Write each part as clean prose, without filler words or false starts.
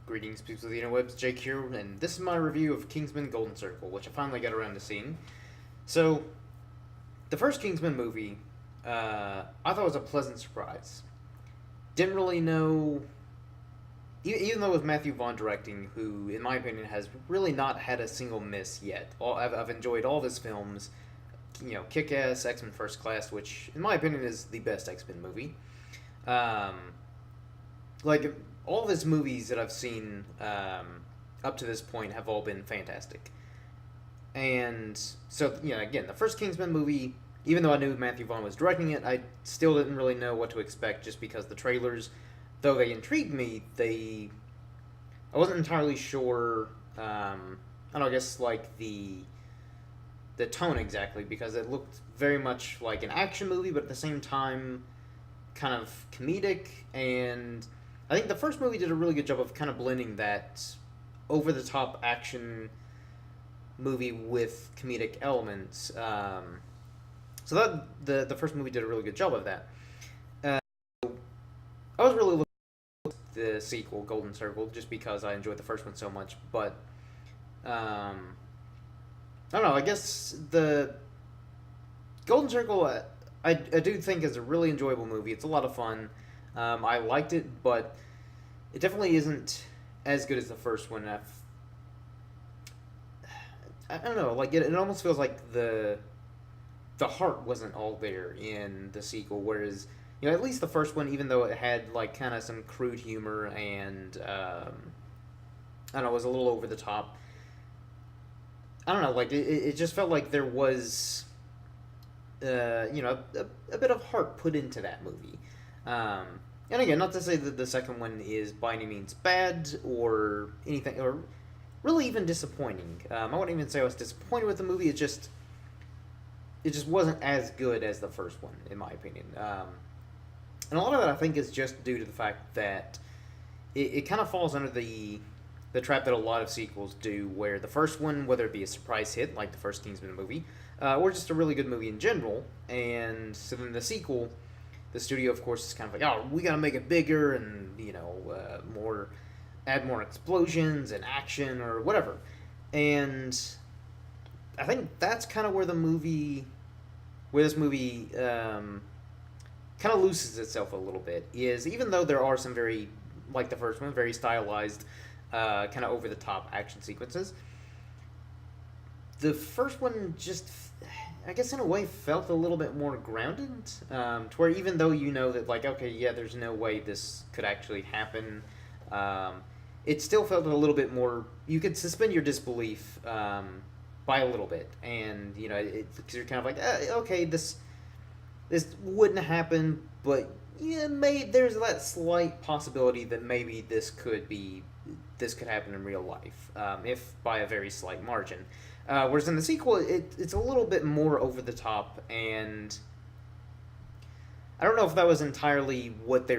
Greetings, people of the interwebs. Jake here, and this is my review of Kingsman: Golden Circle, which I finally got around to seeing. So, the first Kingsman movie, I thought was a pleasant surprise. Didn't really know, even though it was Matthew Vaughn directing, who, in my opinion, has really not had a single miss yet. I've enjoyed all of his films, Kick-Ass, X-Men First Class, which, in my opinion, is the best X-Men movie. Um, like all of his movies that I've seen up to this point have all been fantastic. And so, again, the first Kingsman movie, even though I knew Matthew Vaughn was directing it, I still didn't really know what to expect just because the trailers, though they intrigued me, I wasn't entirely sure. I don't know, I guess like the tone exactly because it looked very much like an action movie, but at the same time, kind of comedic. And I think the first movie did a really good job of kind of blending that over the top action movie with comedic elements. So that the first movie did a really good job of that. Uh, I was really looking at the sequel, Golden Circle, just because I enjoyed the first one so much. But I don't know. I guess the Golden Circle, I do think is a really enjoyable movie. It's a lot of fun. I liked it, but it definitely isn't as good as the first one. I don't know. Like it almost feels like the heart wasn't all there in the sequel. Whereas at least the first one, even though it had like kind of some crude humor and I don't know, it was a little over the top. I don't know. Like it just felt like there was a bit of heart put into that movie. And again, not to say that the second one is by any means bad or anything, or really even disappointing. I wouldn't even say I was disappointed with the movie. It just wasn't as good as the first one, in my opinion. And a lot of that I think is just due to the fact that it kind of falls under the trap that a lot of sequels do, where the first one, whether it be a surprise hit like the first Kingsman movie, or just a really good movie in general, and so then the sequel, the studio of course is kind of like, oh, we gotta make it bigger and more, add more explosions and action or whatever, and I think that's kind of where this movie kind of loses itself a little bit. Is even though there are some very, like the first one, very stylized, kind of over the top action sequences. The first one just, I guess in a way, felt a little bit more grounded, to where even though you know that, like, okay, yeah, there's no way this could actually happen, it still felt a little bit more, you could suspend your disbelief by a little bit. And, because you're kind of like, okay, this wouldn't happen, but yeah, there's that slight possibility that maybe this could happen in real life, if by a very slight margin. Whereas in the sequel, it's a little bit more over the top, and I don't know if that was entirely what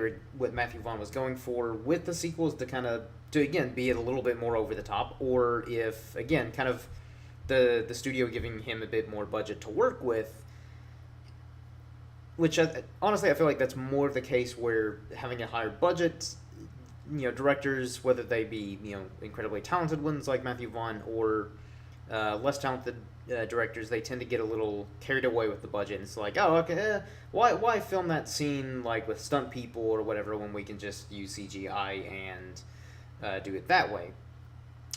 Matthew Vaughn was going for with the sequels, to again be a little bit more over the top, or if again kind of the studio giving him a bit more budget to work with. Which honestly, I feel like that's more of the case where having a higher budget, directors, whether they be incredibly talented ones like Matthew Vaughn or less talented directors, they tend to get a little carried away with the budget. And it's like, oh, okay, why film that scene like with stunt people or whatever when we can just use CGI and do it that way?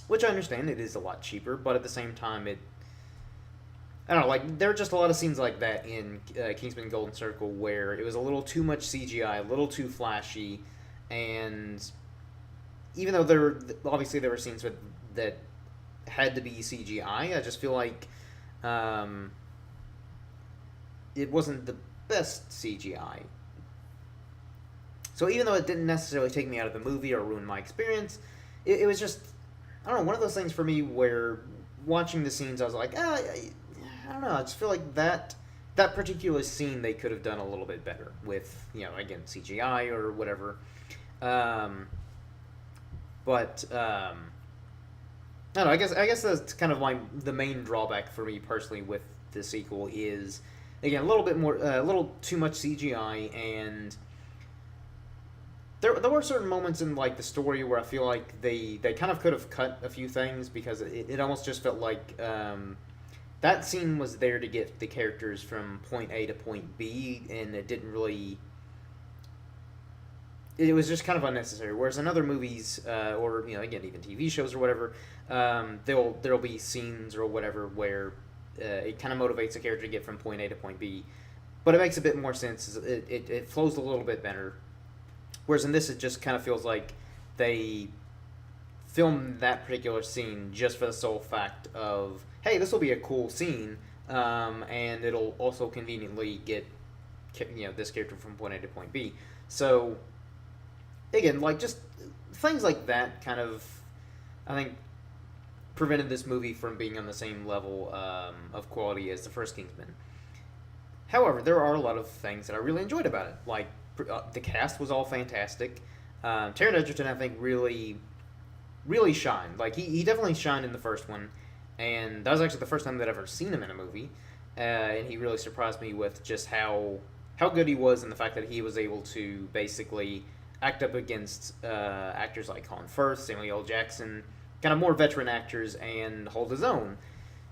Which I understand, it is a lot cheaper, but at the same time, I don't know, like, there are just a lot of scenes like that in Kingsman Golden Circle where it was a little too much CGI, a little too flashy, and even though obviously there were scenes that had to be CGI, I just feel like it wasn't the best CGI. So even though it didn't necessarily take me out of the movie or ruin my experience, it was just, I don't know, one of those things for me where watching the scenes I was like, I don't know. I just feel like that particular scene they could have done a little bit better with, again, CGI or whatever. But I don't know. I guess that's kind of the main drawback for me personally with the sequel is, again, a little bit more, a little too much CGI, and there were certain moments in like the story where I feel like they kind of could have cut a few things because it almost just felt like that scene was there to get the characters from point A to point B, and it didn't really. It was just kind of unnecessary. Whereas in other movies, or again, even TV shows or whatever, there'll be scenes or whatever where it kind of motivates a character to get from point A to point B, but it makes a bit more sense. It flows a little bit better. Whereas in this, it just kind of feels like they filmed that particular scene just for the sole fact of, hey, this will be a cool scene, and it'll also conveniently get this character from point A to point B. So again, like just things like that kind of, I think, prevented this movie from being on the same level of quality as the first Kingsman. However, there are a lot of things that I really enjoyed about it. Like the cast was all fantastic. Taron Egerton, I think, really shined. Like he definitely shined in the first one, and that was actually the first time that I'd ever seen him in a movie. And he really surprised me with just how good he was, and the fact that he was able to basically act up against actors like Colin Firth, Samuel L. Jackson, kind of more veteran actors, and hold his own.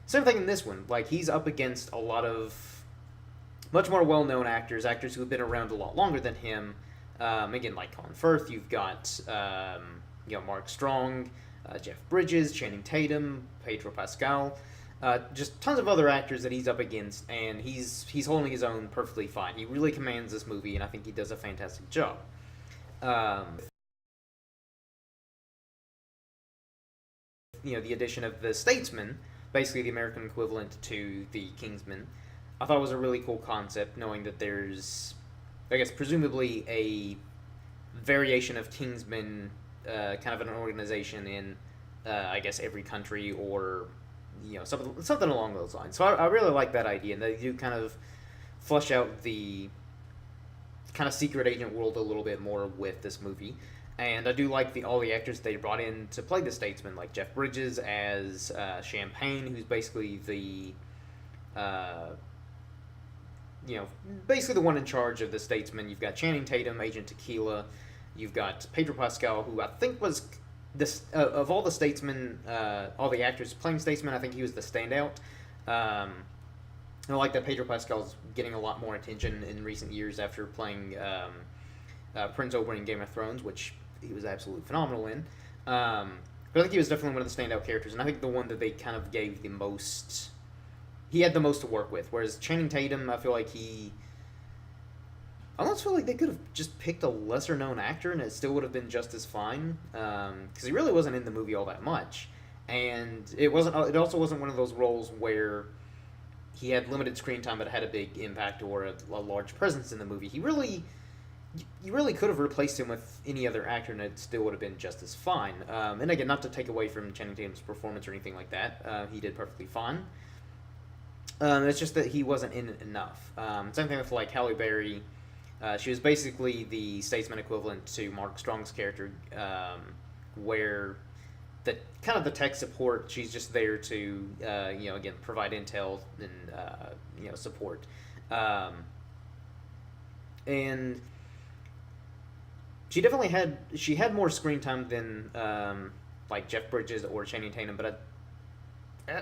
Same thing in this one. Like he's up against a lot of much more well-known actors who have been around a lot longer than him. Again, like Colin Firth, you've got Mark Strong, Jeff Bridges, Channing Tatum, Pedro Pascal, just tons of other actors that he's up against, and he's holding his own perfectly fine. He really commands this movie, and I think he does a fantastic job. Um, the addition of the Statesman, basically the American equivalent to the Kingsman, I thought was a really cool concept, knowing that there's, I guess, presumably a variation of Kingsman, kind of an organization in, I guess, every country, or something along those lines. So I really like that idea, and they do kind of flesh out the kind of secret agent world a little bit more with this movie. And I do like all the actors they brought in to play the Statesman, like Jeff Bridges as Champagne, who's basically the basically the one in charge of the Statesman. You've got Channing Tatum, Agent Tequila. You've got Pedro Pascal, who I think was this of all the Statesmen, all the actors playing Statesman. I think he was the standout. I like that Pedro Pascal's getting a lot more attention in recent years after playing Prince Oberyn in Game of Thrones, which he was absolutely phenomenal in. But I think he was definitely one of the standout characters, and I think the one that they kind of gave the most. He had the most to work with, whereas Channing Tatum, I feel like I almost feel like they could have just picked a lesser known actor and it still would have been just as fine, because he really wasn't in the movie all that much, and it wasn't. It also wasn't one of those roles where he had limited screen time but had a big impact or a large presence in the movie. You really could have replaced him with any other actor and it still would have been just as fine. And again, not to take away from Channing Tatum's performance or anything like that, he did perfectly fine. It's just that he wasn't in it enough. Same thing with like Halle Berry. She was basically the Statesman equivalent to Mark Strong's character, where the kind of the tech support. She's just there to again provide intel and support, and she had more screen time than like Jeff Bridges or Channing Tatum, but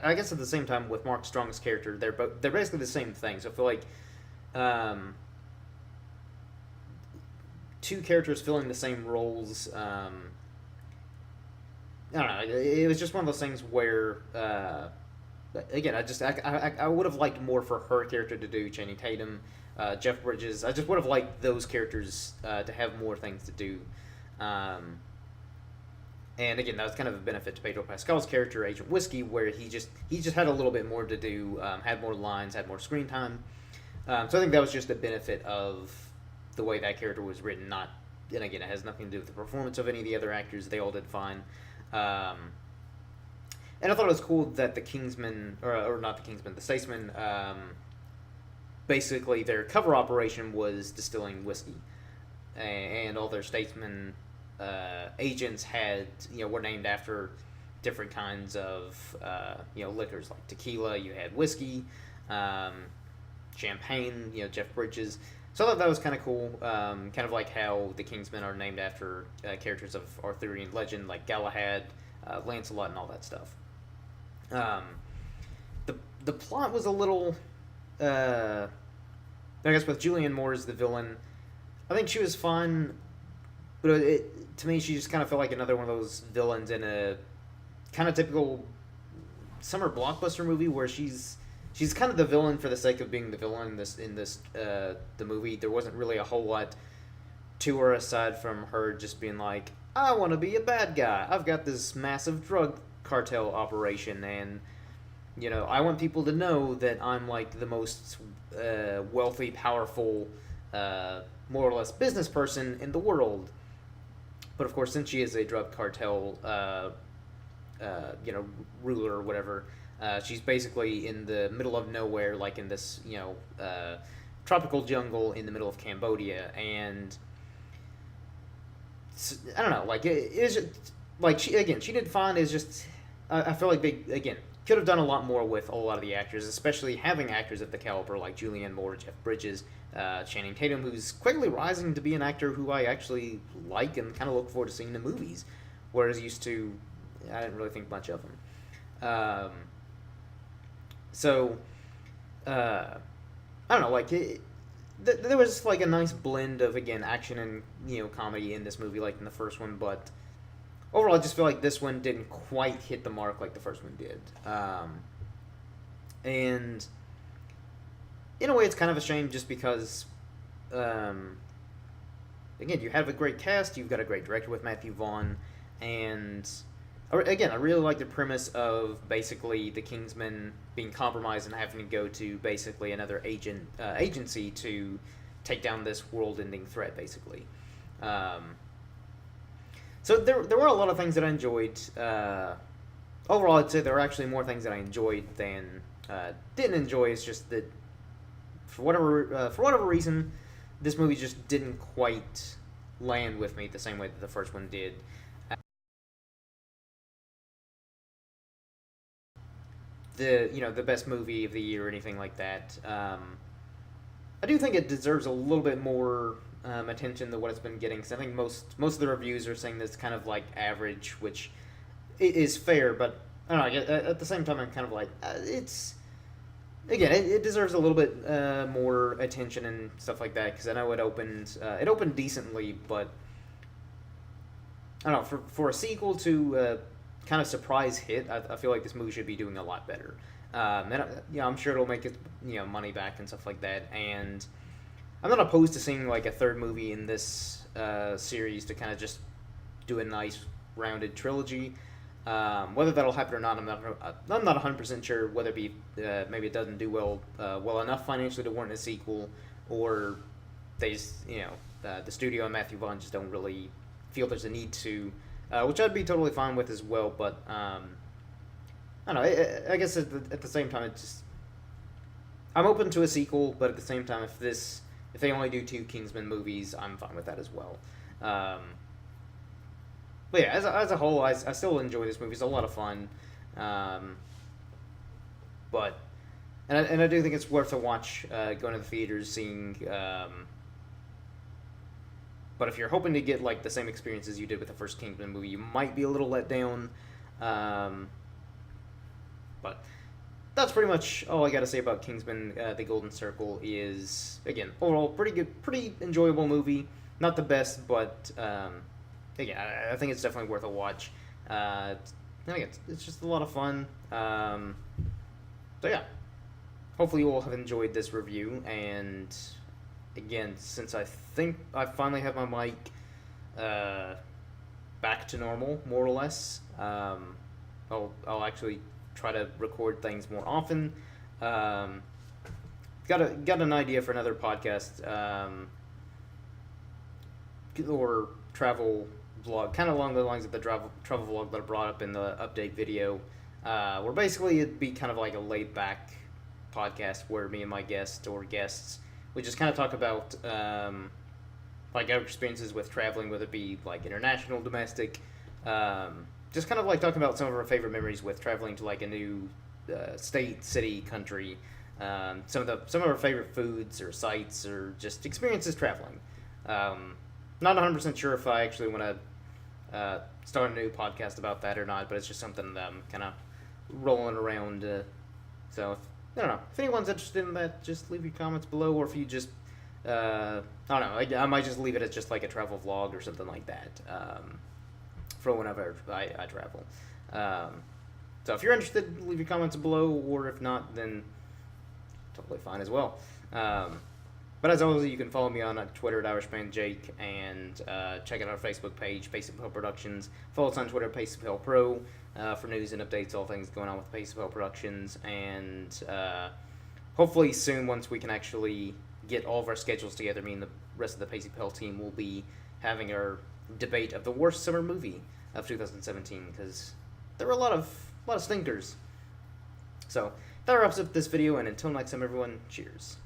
I guess at the same time with Mark Strong's character, they're basically the same thing. So I feel like two characters filling the same roles. I don't know. It was just one of those things where, again, I would have liked more for her character to do. Channing Tatum, Jeff Bridges. I just would have liked those characters to have more things to do. And again, that was kind of a benefit to Pedro Pascal's character, Agent Whiskey, where he just had a little bit more to do, had more lines, had more screen time. So I think that was just a benefit of the way that character was written. And again, it has nothing to do with the performance of any of the other actors. They all did fine. And I thought it was cool that the Kingsman, or not the Kingsman, the Statesman, basically their cover operation was distilling whiskey, and all their Statesman agents were named after different kinds of liquors, like tequila. You had whiskey, champagne. Jeff Bridges. So I thought that was kind of cool. Kind of like how the Kingsmen are named after characters of Arthurian legend, like Galahad, Lancelot, and all that stuff. Um, the plot was a little, uh, I guess, with Julianne Moore as the villain. I think she was fun, but to me, she just kind of felt like another one of those villains in a kind of typical summer blockbuster movie where she's kind of the villain for the sake of being the villain in this the movie. There wasn't really a whole lot to her aside from her just being like, I want to be a bad guy. I've got this massive drug cartel operation, and I want people to know that I'm like the most wealthy, powerful, more or less business person in the world. But of course, since she is a drug cartel, ruler or whatever, she's basically in the middle of nowhere, like in this, tropical jungle in the middle of Cambodia, and I don't know, like it is just, like she did fine. It's just I feel like they again could have done a lot more with a lot of the actors, especially having actors of the caliber like Julianne Moore, Jeff Bridges, Channing Tatum, who's quickly rising to be an actor who I actually like and kind of look forward to seeing in the movies, whereas used to I didn't really think much of him. So I don't know, like there was like a nice blend of again action and comedy in this movie, like in the first one, but overall, I just feel like this one didn't quite hit the mark like the first one did. And in a way, it's kind of a shame just because, again, you have a great cast, you've got a great director with Matthew Vaughn, and again, I really like the premise of basically the Kingsmen being compromised and having to go to basically another agency to take down this world-ending threat, basically. So there were a lot of things that I enjoyed. Overall, I'd say there were actually more things that I enjoyed than didn't enjoy. It's just that for whatever reason, this movie just didn't quite land with me the same way that the first one did. The best movie of the year or anything like that. I do think it deserves a little bit more attention than what it's been getting. Because I think most of the reviews are saying this kind of like average, which is fair. But I don't know. At the same time, I'm kind of like it's again it deserves a little bit more attention and stuff like that. Because I know it opened decently, but I don't know for a sequel to kind of surprise hit. I feel like this movie should be doing a lot better. And I'm sure it'll make its money back and stuff like that. And I'm not opposed to seeing like a third movie in this series to kind of just do a nice rounded trilogy. Whether that'll happen or not, I'm not 100% sure. Whether it be maybe it doesn't do well enough financially to warrant a sequel, or they just the studio and Matthew Vaughn just don't really feel there's a need to, which I'd be totally fine with as well. But I don't know. I guess at the same time, it's just I'm open to a sequel, but at the same time, if they only do two Kingsman movies, I'm fine with that as well. But yeah, as a whole, I still enjoy this movie. It's a lot of fun. But and I do think it's worth a watch. Going to the theaters, seeing. But if you're hoping to get like the same experience as you did with the first Kingsman movie, you might be a little let down. But that's pretty much all I got to say about Kingsman. The Golden Circle is again overall pretty good, pretty enjoyable movie. Not the best, but again, I think it's definitely worth a watch. I think it's just a lot of fun. So yeah, hopefully you all have enjoyed this review. And again, since I think I finally have my mic back to normal, more or less, I'll actually try to record things more often. Got an idea for another podcast or travel vlog, kind of along the lines of the travel vlog that I brought up in the update video, where basically it'd be kind of like a laid back podcast where me and my guests we just kind of talk about like our experiences with traveling, whether it be like international, domestic, just kind of like talking about some of our favorite memories with traveling to like a new state, city, country, some of our favorite foods or sites or just experiences traveling. Not 100% sure if I actually want to start a new podcast about that or not, but it's just something that I'm kind of rolling around. So, I don't know. If anyone's interested in that, just leave your comments below, or if you just, I don't know, I might just leave it as just like a travel vlog or something like that for whenever I travel. So if you're interested, leave your comments below, or if not, then totally fine as well. But as always, you can follow me on Twitter at IrishmanJake, and check out our Facebook page, Pace of Hell Productions. Follow us on Twitter, Pace of Hell Pro, for news and updates, all things going on with Pace of Hell Productions. And hopefully soon, once we can actually get all of our schedules together, me and the rest of the Pace of Hell team will be having our debate of the worst summer movie of 2017, because there were a lot of stinkers. So that wraps up this video, and until next time, everyone, cheers.